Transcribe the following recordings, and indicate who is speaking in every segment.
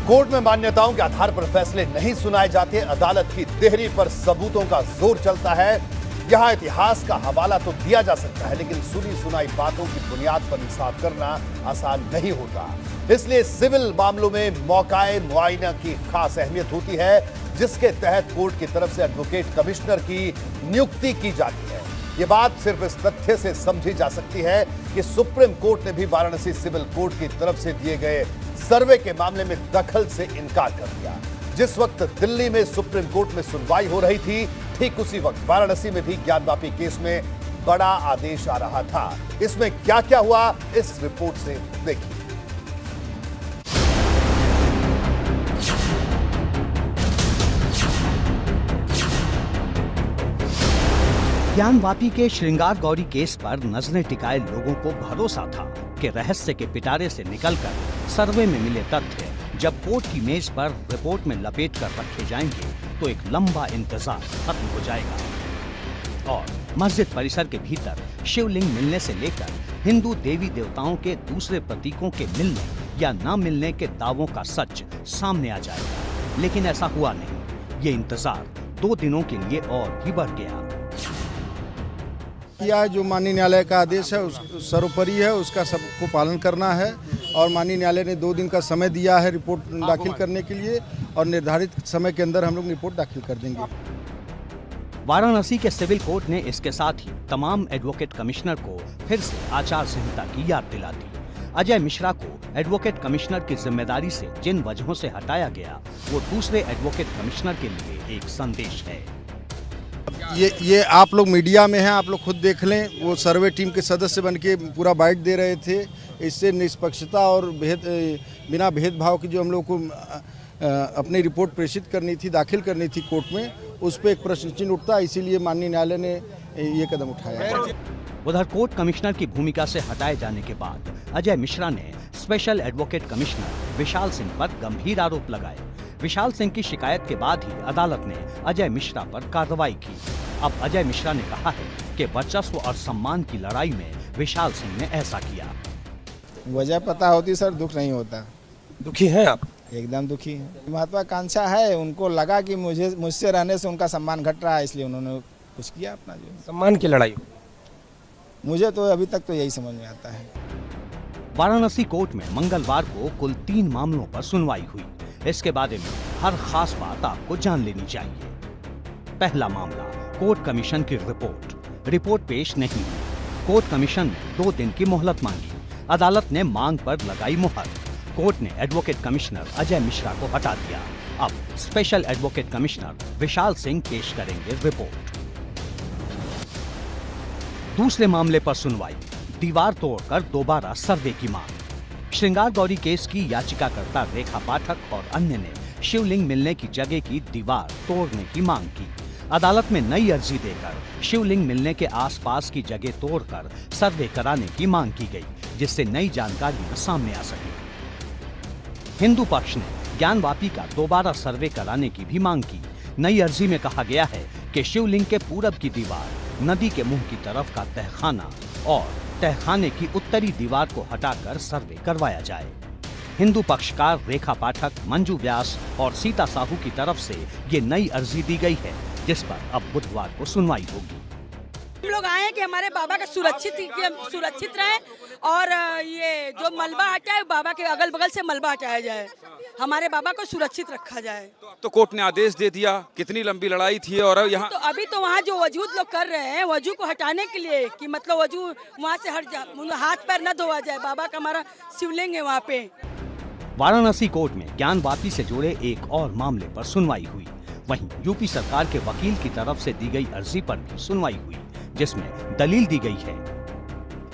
Speaker 1: Court में मान्यताओं के आधार पर फैसले नहीं सुनाए जाते, अदालत की देहरी पर सबूतों का जोर चलता है। यहां इतिहास का हवाला तो दिया जा सकता है, लेकिन सुनी सुनाई बातों की बुनियाद पर इंसाफ करना आसान नहीं होता। इसलिए सिविल मामलों में मौकाए मुआयना की खास अहमियत होती है, जिसके तहत कोर्ट की तरफ से एडवोकेट कमिश्नर की नियुक्ति की जाती है। ये बात सिर्फ इस तथ्य से समझी जा सकती है कि सुप्रीम कोर्ट ने भी वाराणसी सिविल कोर्ट की तरफ से दिए गए सर्वे के मामले में दखल से इनकार कर दिया। जिस वक्त दिल्ली में सुप्रीम कोर्ट में सुनवाई हो रही थी, ठीक उसी वक्त वाराणसी में भी ज्ञानवापी केस में बड़ा आदेश आ रहा था। इसमें क्या क्या हुआ, इस रिपोर्ट से देखिए।
Speaker 2: ज्ञानवापी के श्रृंगार गौरी केस पर नजरें टिकाए लोगों को भरोसा था कि रहस्य के पिटारे से निकलकर सर्वे में मिले तथ्य जब कोर्ट की मेज पर रिपोर्ट में लपेट कर रखे जाएंगे तो एक लंबा इंतजार खत्म हो जाएगा और मस्जिद परिसर के भीतर शिवलिंग मिलने से लेकर हिंदू देवी देवताओं के दूसरे प्रतीकों के मिलने या न मिलने के दावों का सच सामने आ जाएगा। लेकिन ऐसा हुआ नहीं। ये इंतजार 2 दिनों के लिए और भी बढ़ गया।
Speaker 3: यह जो माननीय न्यायालय का आदेश है उस सर्वोपरि है, उसका सबको पालन करना है और माननीय न्यायालय ने 2 दिन का समय दिया है रिपोर्ट दाखिल करने के लिए और निर्धारित समय के अंदर हम लोग रिपोर्ट दाखिल कर देंगे।
Speaker 2: वाराणसी के सिविल कोर्ट ने इसके साथ ही तमाम एडवोकेट कमिश्नर को फिर से आचार संहिता की याद दिला दी। अजय मिश्रा को एडवोकेट कमिश्नर की जिम्मेदारी से जिन वजहों से हटाया गया, वो दूसरे एडवोकेट कमिश्नर के लिए एक संदेश है।
Speaker 3: ये आप लोग मीडिया में हैं, आप लोग खुद देख लें। वो सर्वे टीम के सदस्य बन के पूरा बाइट दे रहे थे। इससे निष्पक्षता और बिना भेदभाव की जो हम लोग को अपनी रिपोर्ट प्रेषित करनी थी, दाखिल करनी थी कोर्ट में, उस पर एक प्रश्न चिन्ह उठता, इसीलिए माननीय न्यायालय ने ये कदम उठाया।
Speaker 2: उधर कोर्ट कमिश्नर की भूमिका से हटाए जाने के बाद अजय मिश्रा ने special advocate commissioner Vishal Singh पर गंभीर आरोप लगाए। विशाल सिंह की शिकायत के बाद ही अदालत ने अजय मिश्रा पर कार्रवाई की। अब अजय मिश्रा ने कहा है कि वर्चस्व और सम्मान की लड़ाई में विशाल सिंह ने ऐसा किया।
Speaker 4: वजह पता होती सर, दुख नहीं होता।
Speaker 5: दुखी हैं आप?
Speaker 4: एकदम दुखी है। महत्वाकांक्षा है, उनको लगा कि मुझसे रहने से उनका सम्मान घट रहा है, इसलिए उन्होंने कुछ किया अपना। जो
Speaker 5: सम्मान की लड़ाई,
Speaker 4: मुझे तो अभी तक तो यही समझ में आता है।
Speaker 2: वाराणसी कोर्ट में मंगलवार को कुल 3 मामलों पर सुनवाई हुई। इसके बारे में हर खास बात आपको जान लेनी चाहिए। पहला मामला, कोर्ट कमीशन की रिपोर्ट पेश नहीं हुई। कोर्ट कमीशन ने 2 दिन की मोहलत मांगी। अदालत ने मांग पर लगाई मुहर। कोर्ट ने एडवोकेट कमिश्नर अजय मिश्रा को हटा दिया। अब special advocate commissioner Vishal Singh पेश करेंगे रिपोर्ट। दूसरे मामले पर सुनवाई, दीवार तोड़कर दोबारा सर्वे की मांग। श्रृंगार गौरी केस की याचिकाकर्ता रेखा पाठक और अन्य ने शिवलिंग मिलने की जगह की दीवार तोड़ने की मांग की। अदालत में नई अर्जी देकर शिवलिंग मिलने के आसपास की जगह तोड़कर सर्वे कराने की मांग की गई, जिससे नई जानकारियां सामने आ सके। हिंदू पक्ष ने ज्ञानवापी का दोबारा सर्वे कराने की भी मांग की। नई अर्जी में कहा गया है कि शिवलिंग के पूरब की दीवार, नदी के मुंह की तरफ का तहखाना और तहखाने की उत्तरी दीवार को हटाकर सर्वे करवाया जाए। हिंदू पक्षकार रेखा पाठक, मंजू व्यास और सीता साहू की तरफ से ये नई अर्जी दी गई है, जिस पर अब बुधवार को सुनवाई होगी।
Speaker 6: हम लोग आए हैं कि हमारे बाबा का सुरक्षित रहे और ये जो मलबा हटाए, बाबा के अगल बगल से मलबा हटाया जाए, हमारे बाबा को सुरक्षित रखा जाए।
Speaker 5: तो कोर्ट ने आदेश दे दिया। कितनी लंबी लड़ाई थी और यहाँ
Speaker 6: तो अभी तो वहाँ जो वजूद लोग कर रहे हैं, वजू को हटाने के लिए कि मतलब वजू वहाँ से हट जाए, हाथ पैर न धोआ जाए। बाबा का हमारा शिवलिंग है वहाँ पे।
Speaker 2: वाराणसी कोर्ट में ज्ञानवापी से जुड़े एक और मामले पर सुनवाई हुई। वहीं यूपी सरकार के वकील की तरफ से दी गई अर्जी पर भी सुनवाई हुई, जिसमें दलील दी गई है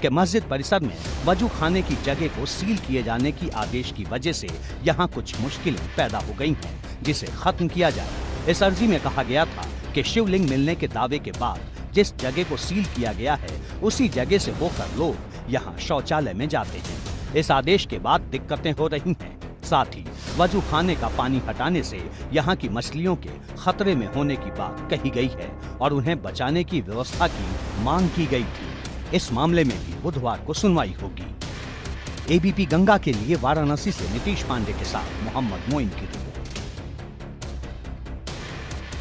Speaker 2: कि मस्जिद परिसर में वजू खाने की जगह को सील किए जाने की आदेश की वजह से यहाँ कुछ मुश्किलें पैदा हो गई हैं, जिसे खत्म किया जाए। इस अर्जी में कहा गया था कि शिवलिंग मिलने के दावे के बाद जिस जगह को सील किया गया है, उसी जगह से होकर लोग यहाँ शौचालय में जाते हैं। इस आदेश के बाद दिक्कतें हो रही हैं। साथ ही वजू खाने का पानी हटाने से यहाँ की मछलियों के खतरे में होने की बात कही गई है और उन्हें बचाने की व्यवस्था की मांग की गई थी। इस मामले में भी बुधवार को सुनवाई होगी। एबीपी गंगा के लिए वाराणसी से नीतीश पांडे के साथ मोहम्मद मोइन की रिपोर्ट।